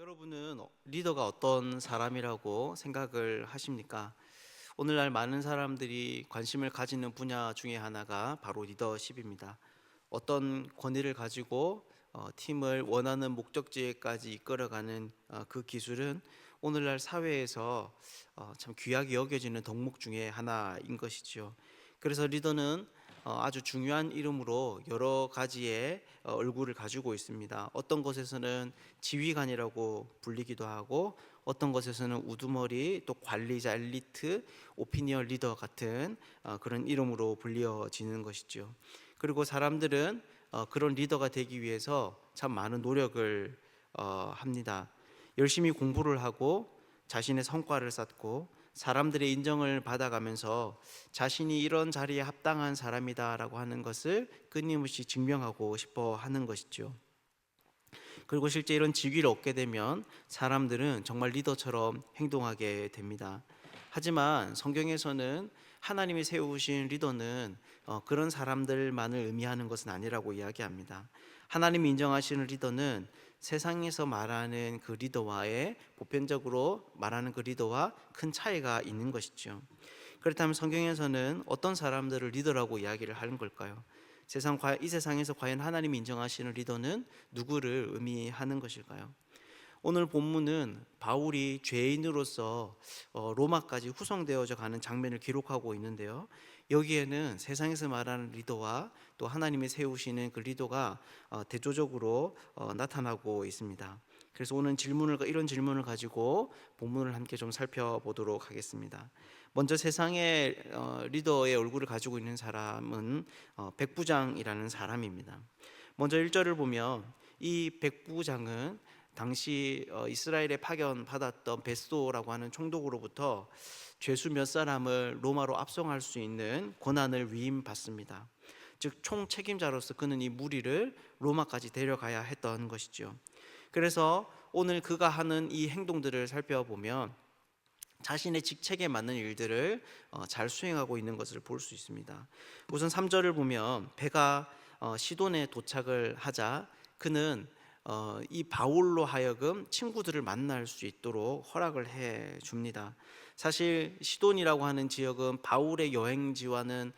여러분은 리더가 어떤 사람이라고 생각을 하십니까? 오늘날 많은 사람들이 관심을 가지는 분야 중에 하나가 바로 리더십입니다. 어떤 권위를 가지고 팀을 원하는 목적지에까지 이끌어가는 그 기술은 오늘날 사회에서 참 귀하게 여겨지는 덕목 중에 하나인 것이지요. 그래서 리더는 아주 중요한 이름으로 여러 가지의 얼굴을 가지고 있습니다. 어떤 곳에서는 지휘관이라고 불리기도 하고, 어떤 곳에서는 우두머리, 또 관리자, 엘리트, 오피니언 리더 같은 그런 이름으로 불려지는 것이죠. 그리고 사람들은 그런 리더가 되기 위해서 참 많은 노력을 합니다. 열심히 공부를 하고 자신의 성과를 쌓고 사람들의 인정을 받아가면서 자신이 이런 자리에 합당한 사람이다라고 하는 것을 끊임없이 증명하고 싶어 하는 것이죠. 그리고 실제 이런 직위를 얻게 되면 사람들은 정말 리더처럼 행동하게 됩니다. 하지만 성경에서는 하나님이 세우신 리더는 그런 사람들만을 의미하는 것은 아니라고 이야기합니다. 하나님이 인정하시는 리더는 세상에서 말하는 그 리더와의, 보편적으로 말하는 그 리더와 큰 차이가 있는 것이죠. 그렇다면 성경에서는 어떤 사람들을 리더라고 이야기를 하는 걸까요? 이 세상에서 과연 하나님이 인정하시는 리더는 누구를 의미하는 것일까요? 오늘 본문은 바울이 죄인으로서 로마까지 후송되어져 가는 장면을 기록하고 있는데요. 여기에는 세상에서 말하는 리더와 또 하나님이 세우시는 그 리더가 대조적으로 나타나고 있습니다. 그래서 오늘 이런 질문을 가지고 본문을 함께 좀 살펴보도록 하겠습니다. 먼저 세상의 리더의 얼굴을 가지고 있는 사람은 백부장이라는 사람입니다. 먼저 1절을 보면 이 백부장은 당시 이스라엘에 파견받았던 베스도라고 하는 총독으로부터 죄수 몇 사람을 로마로 압송할 수 있는 권한을 위임받습니다. 즉 총책임자로서 그는 이 무리를 로마까지 데려가야 했던 것이죠. 그래서 오늘 그가 하는 이 행동들을 살펴보면 자신의 직책에 맞는 일들을 잘 수행하고 있는 것을 볼 수 있습니다. 우선 3절을 보면 배가 시돈에 도착을 하자 그는 이 바울로 하여금 친구들을 만날 수 있도록 허락을 해 줍니다. 사실 시돈이라고 하는 지역은 바울의 여행지와는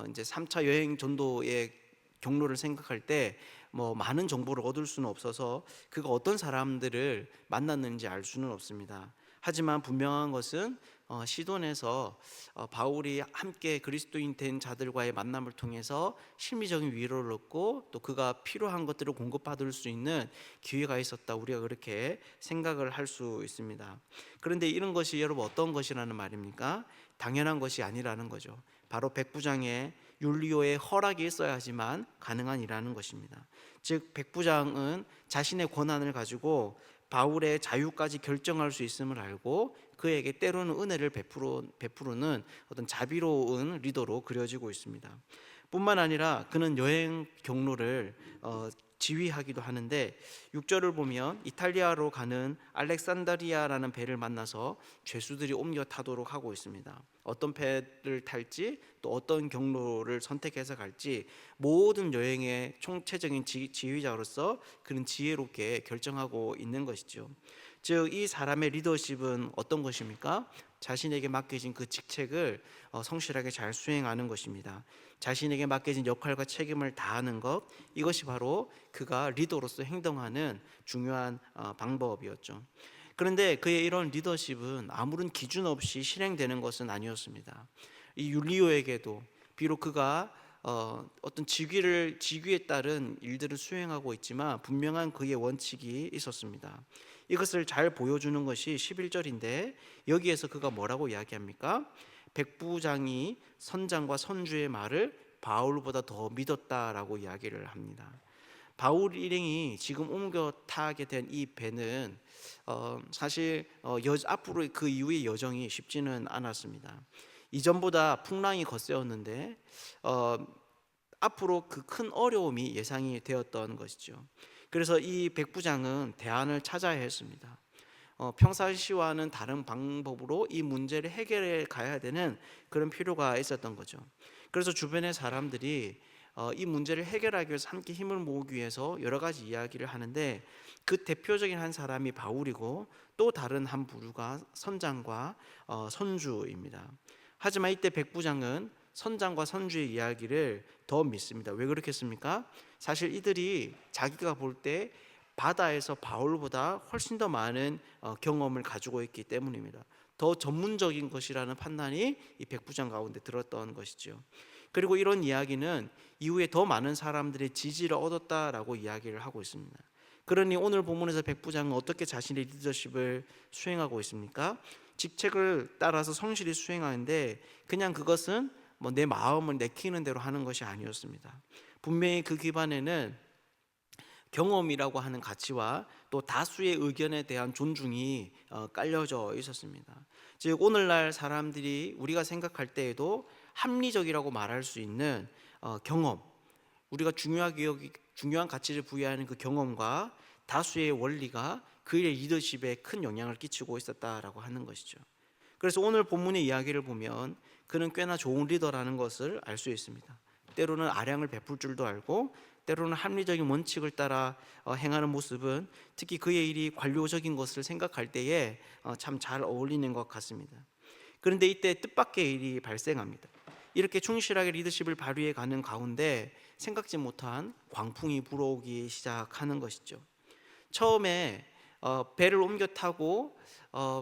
이제 3차 여행 전도의 경로를 생각할 때 많은 정보를 얻을 수는 없어서 그가 어떤 사람들을 만났는지 알 수는 없습니다. 하지만 분명한 것은 시돈에서 바울이 함께 그리스도인 된 자들과의 만남을 통해서 실미적인 위로를 얻고 또 그가 필요한 것들을 공급받을 수 있는 기회가 있었다, 우리가 그렇게 생각을 할 수 있습니다. 그런데 이런 것이 여러분 어떤 것이라는 말입니까? 당연한 것이 아니라는 거죠. 바로 백부장의 율리오의 허락이 있어야지만 가능한 일이라는 것입니다. 즉 백부장은 자신의 권한을 가지고 바울의 자유까지 결정할 수 있음을 알고 그에게 때로는 은혜를 베푸는 어떤 자비로운 리더로 그려지고 있습니다. 뿐만 아니라 그는 여행 경로를 지휘하기도 하는데 6절을 보면 이탈리아로 가는 알렉산드리아라는 배를 만나서 죄수들이 옮겨 타도록 하고 있습니다. 어떤 배를 탈지 또 어떤 경로를 선택해서 갈지 모든 여행의 총체적인 지휘자로서 그는 지혜롭게 결정하고 있는 것이죠. 즉 이 사람의 리더십은 어떤 것입니까? 자신에게 맡겨진 그 직책을 성실하게 잘 수행하는 것입니다. 자신에게 맡겨진 역할과 책임을 다하는 것, 이것이 바로 그가 리더로서 행동하는 중요한 방법이었죠. 그런데 그의 이런 리더십은 아무런 기준 없이 실행되는 것은 아니었습니다. 이 율리오에게도 비록 그가 어떤 직위에 따른 일들을 수행하고 있지만 분명한 그의 원칙이 있었습니다. 이것을 잘 보여주는 것이 11절인데 여기에서 그가 뭐라고 이야기합니까? 백부장이 선장과 선주의 말을 바울보다 더 믿었다라고 이야기를 합니다. 바울 일행이 지금 옮겨 타게 된 이 배는 사실 앞으로 그 이후의 여정이 쉽지는 않았습니다. 이전보다 풍랑이 거세었는데 앞으로 그 큰 어려움이 예상이 되었던 것이죠. 그래서 이 백부장은 대안을 찾아야 했습니다. 평상시와는 다른 방법으로 이 문제를 해결해 가야 되는 그런 필요가 있었던 거죠. 그래서 주변의 사람들이 이 문제를 해결하기 위해서 함께 힘을 모으기 위해서 여러 가지 이야기를 하는데, 그 대표적인 한 사람이 바울이고 또 다른 한 부류가 선장과 선주입니다. 하지만 이때 백부장은 선장과 선주의 이야기를 더 믿습니다. 왜 그렇겠습니까? 사실 이들이 자기가 볼 때 바다에서 바울보다 훨씬 더 많은 경험을 가지고 있기 때문입니다. 더 전문적인 것이라는 판단이 이 백부장 가운데 들었던 것이죠. 그리고 이런 이야기는 이후에 더 많은 사람들의 지지를 얻었다라고 이야기를 하고 있습니다. 그러니 오늘 본문에서 백부장은 어떻게 자신의 리더십을 수행하고 있습니까? 직책을 따라서 성실히 수행하는데, 그냥 그것은 뭐 내 마음을 내키는 대로 하는 것이 아니었습니다. 분명히 그 기반에는 경험이라고 하는 가치와 또 다수의 의견에 대한 존중이 깔려져 있었습니다. 즉 오늘날 사람들이 우리가 생각할 때에도 합리적이라고 말할 수 있는 경험, 우리가 중요한 가치를 부여하는 그 경험과 다수의 원리가 그의 리더십에 큰 영향을 끼치고 있었다라고 하는 것이죠. 그래서 오늘 본문의 이야기를 보면 그는 꽤나 좋은 리더라는 것을 알 수 있습니다. 때로는 아량을 베풀 줄도 알고, 때로는 합리적인 원칙을 따라 행하는 모습은 특히 그의 일이 관료적인 것을 생각할 때에 참 잘 어울리는 것 같습니다. 그런데 이때 뜻밖의 일이 발생합니다. 이렇게 충실하게 리더십을 발휘해 가는 가운데 생각지 못한 광풍이 불어오기 시작하는 것이죠. 처음에 배를 옮겨 타고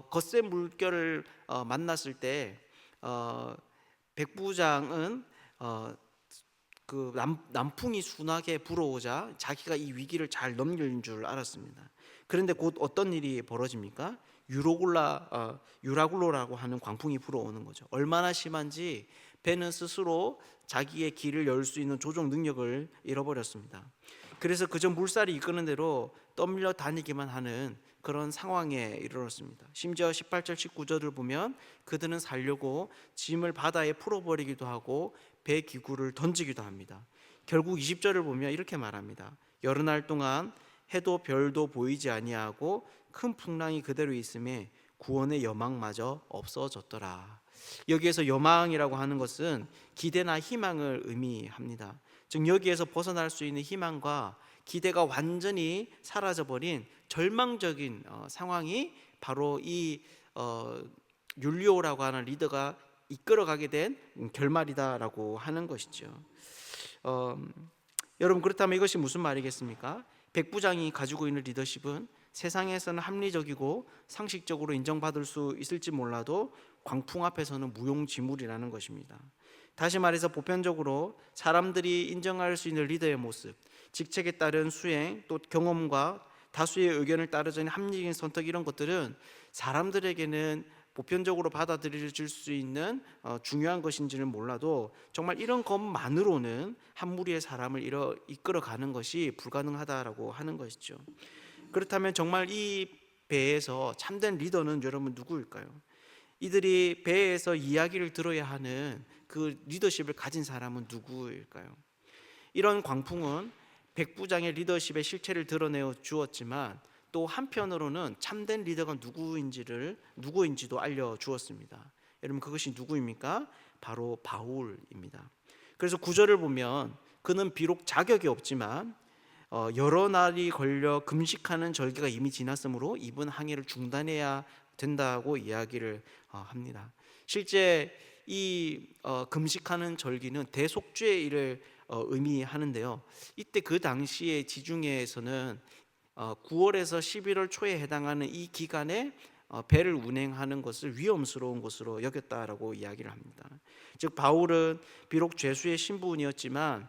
거센 물결을 만났을 때 백부장은 그 남풍이 순하게 불어오자 자기가 이 위기를 잘 넘길 줄 알았습니다. 그런데 곧 어떤 일이 벌어집니까? 유라굴로라고 하는 광풍이 불어오는 거죠. 얼마나 심한지 배는 스스로 자기의 길을 열 수 있는 조종 능력을 잃어버렸습니다. 그래서 그저 물살이 이끄는 대로 떠밀려 다니기만 하는 그런 상황에 이르렀습니다. 심지어 18절 19절을 보면 그들은 살려고 짐을 바다에 풀어버리기도 하고 배 기구를 던지기도 합니다. 결국 20절을 보면 이렇게 말합니다. 여러 날 동안 해도 별도 보이지 아니하고 큰 풍랑이 그대로 있음에 구원의 여망마저 없어졌더라. 여기에서 여망이라고 하는 것은 기대나 희망을 의미합니다. 즉 여기에서 벗어날 수 있는 희망과 기대가 완전히 사라져버린 절망적인 상황이 바로 이 율리오라고 하는 리더가 이끌어가게 된 결말이다라고 하는 것이죠. 여러분, 그렇다면 이것이 무슨 말이겠습니까? 백부장이 가지고 있는 리더십은 세상에서는 합리적이고 상식적으로 인정받을 수 있을지 몰라도 광풍 앞에서는 무용지물이라는 것입니다. 다시 말해서 보편적으로 사람들이 인정할 수 있는 리더의 모습, 직책에 따른 수행, 또 경험과 다수의 의견을 따르자는 합리적인 선택, 이런 것들은 사람들에게는 보편적으로 받아들여질 수 있는 중요한 것인지는 몰라도 정말 이런 것만으로는 한 무리의 사람을 이끌어가는 것이 불가능하다라고 하는 것이죠. 그렇다면 정말 이 배에서 참된 리더는 여러분 누구일까요? 이들이 배에서 이야기를 들어야 하는 그 리더십을 가진 사람은 누구일까요? 이런 광풍은 백부장의 리더십의 실체를 드러내어 주었지만 또 한편으로는 참된 리더가 누구인지도 알려주었습니다. 여러분, 그것이 누구입니까? 바로 바울입니다. 그래서 9절을 보면 그는 비록 자격이 없지만 여러 날이 걸려 금식하는 절기가 이미 지났으므로 이번 항해를 중단해야 된다고 이야기를 합니다. 실제 이 금식하는 절기는 대속죄의 일을 의미하는데요. 이때 그 당시의 지중해에서는 9월에서 11월 초에 해당하는 이 기간에 배를 운행하는 것을 위험스러운 것으로 여겼다라고 이야기를 합니다. 즉 바울은 비록 죄수의 신분이었지만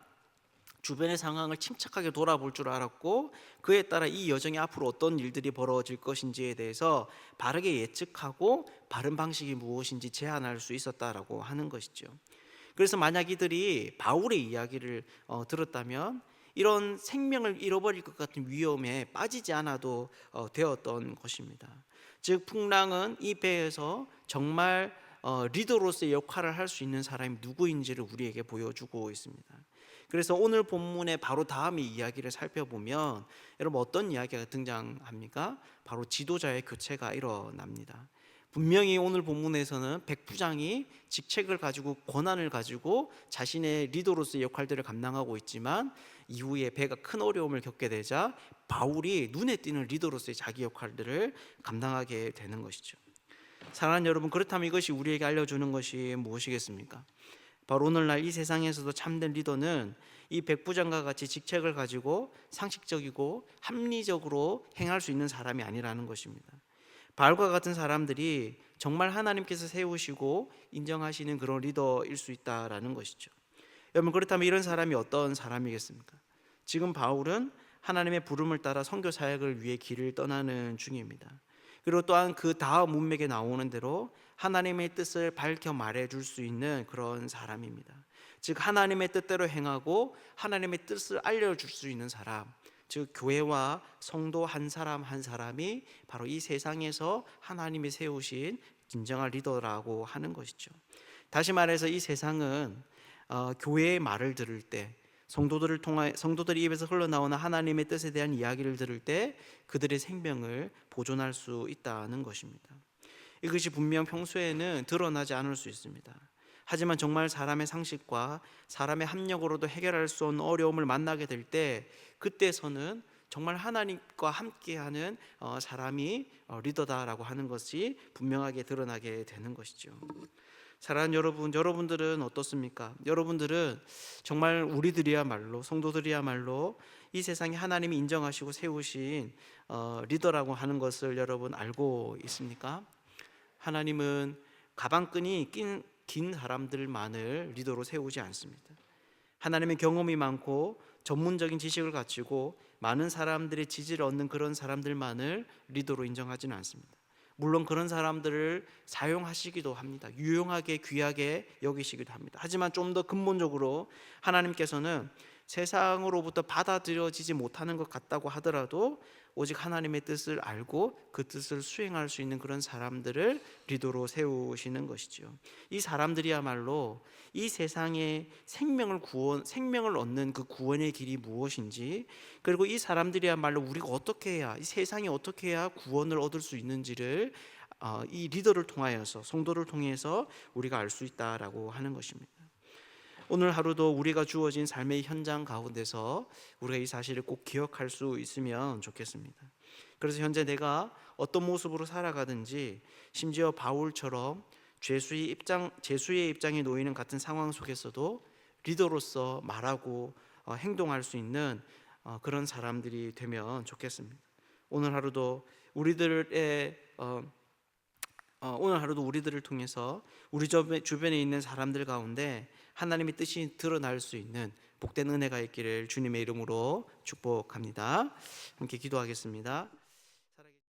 주변의 상황을 침착하게 돌아볼 줄 알았고, 그에 따라 이 여정이 앞으로 어떤 일들이 벌어질 것인지에 대해서 바르게 예측하고 바른 방식이 무엇인지 제안할 수 있었다라고 하는 것이죠. 그래서 만약 이들이 바울의 이야기를 들었다면 이런 생명을 잃어버릴 것 같은 위험에 빠지지 않아도 되었던 것입니다. 즉 풍랑은 이 배에서 정말 리더로서의 역할을 할 수 있는 사람이 누구인지를 우리에게 보여주고 있습니다. 그래서 오늘 본문의 바로 다음의 이야기를 살펴보면 여러분 어떤 이야기가 등장합니까? 바로 지도자의 교체가 일어납니다. 분명히 오늘 본문에서는 백부장이 직책을 가지고 권한을 가지고 자신의 리더로서의 역할들을 감당하고 있지만 이후에 배가 큰 어려움을 겪게 되자 바울이 눈에 띄는 리더로서의 자기 역할들을 감당하게 되는 것이죠. 사랑하는 여러분, 그렇다면 이것이 우리에게 알려주는 것이 무엇이겠습니까? 바로 오늘날 이 세상에서도 참된 리더는 이 백부장과 같이 직책을 가지고 상식적이고 합리적으로 행할 수 있는 사람이 아니라는 것입니다. 바울과 같은 사람들이 정말 하나님께서 세우시고 인정하시는 그런 리더일 수 있다라는 것이죠. 여러분, 그렇다면 이런 사람이 어떤 사람이겠습니까? 지금 바울은 하나님의 부름을 따라 선교 사역을 위해 길을 떠나는 중입니다. 그리고 또한 그 다음 문맥에 나오는 대로 하나님의 뜻을 밝혀 말해줄 수 있는 그런 사람입니다. 즉 하나님의 뜻대로 행하고 하나님의 뜻을 알려줄 수 있는 사람, 즉 교회와 성도 한 사람 한 사람이 바로 이 세상에서 하나님이 세우신 진정한 리더라고 하는 것이죠. 다시 말해서 이 세상은 교회의 말을 들을 때, 성도들이 입에서 흘러나오는 하나님의 뜻에 대한 이야기를 들을 때 그들의 생명을 보존할 수 있다는 것입니다. 이것이 분명 평소에는 드러나지 않을 수 있습니다. 하지만 정말 사람의 상식과 사람의 합력으로도 해결할 수 없는 어려움을 만나게 될 때, 그때서는 정말 하나님과 함께하는 사람이 리더다라고 하는 것이 분명하게 드러나게 되는 것이죠. 사랑하는 여러분, 여러분들은 어떻습니까? 여러분들은 정말 우리들이야말로, 성도들이야말로 이 세상에 하나님이 인정하시고 세우신 리더라고 하는 것을 여러분 알고 있습니까? 하나님은 가방끈이 긴 사람들만을 리더로 세우지 않습니다. 하나님의 경험이 많고 전문적인 지식을 갖추고 많은 사람들의 지지를 얻는 그런 사람들만을 리더로 인정하지는 않습니다. 물론 그런 사람들을 사용하시기도 합니다. 유용하게 귀하게 여기시기도 합니다. 하지만 좀 더 근본적으로 하나님께서는 세상으로부터 받아들여지지 못하는 것 같다고 하더라도 오직 하나님의 뜻을 알고 그 뜻을 수행할 수 있는 그런 사람들을 리더로 세우시는 것이죠. 이 사람들이야말로 이 세상에 생명을 얻는 그 구원의 길이 무엇인지, 그리고 이 사람들이야말로 우리가 어떻게 해야, 이 세상이 어떻게 해야 구원을 얻을 수 있는지를 이 리더를 통하여서, 성도를 통해서 우리가 알 수 있다라고 하는 것입니다. 오늘 하루도 우리가 주어진 삶의 현장 가운데서 우리가 이 사실을 꼭 기억할 수 있으면 좋겠습니다. 그래서 현재 내가 어떤 모습으로 살아가든지, 심지어 바울처럼 죄수의 입장에 놓이는 같은 상황 속에서도 리더로서 말하고 행동할 수 있는 그런 사람들이 되면 좋겠습니다. 오늘 하루도 우리들을 통해서 우리 주변에 있는 사람들 가운데 하나님의 뜻이 드러날 수 있는 복된 은혜가 있기를 주님의 이름으로 축복합니다. 함께 기도하겠습니다.